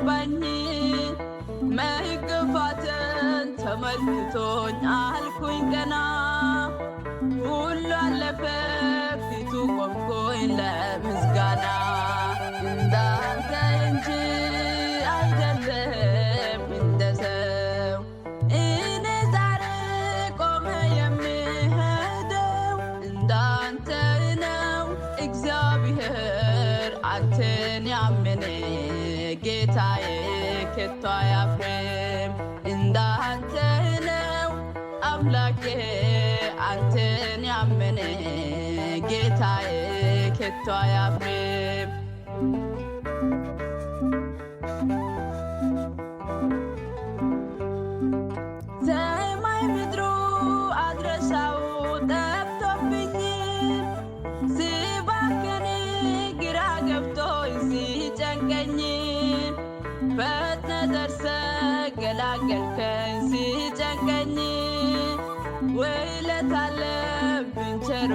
ገባኝ መግፋትን ተመልክቶኝ አልኩኝ ቀና ሁሉ አለፈ ፊቱ ቆምኩኝ ለምስጋና እንዳንተ እንጂ አይደለም እንደ ሰው እኔ ዛሬ ቆመ የምሄደው እንዳንተ ነው እግዚአብሔር አንተን ያመነ ጌታዬ ከቶ አያፍርም እንዳንተ ነው አምላኬ አንተን ያመነ ጌታዬ ከቶ አያፍርም ሰማይ ምድሩ አድረሻው ጠፍቶብኝ ሲባክን ግራ ገብቶኝ ሲጨንቀኝ ፈጥነ ደርሰ ገላገልከኝ ሲጨንቀኝ ውለታ አለብኝ ቸሩ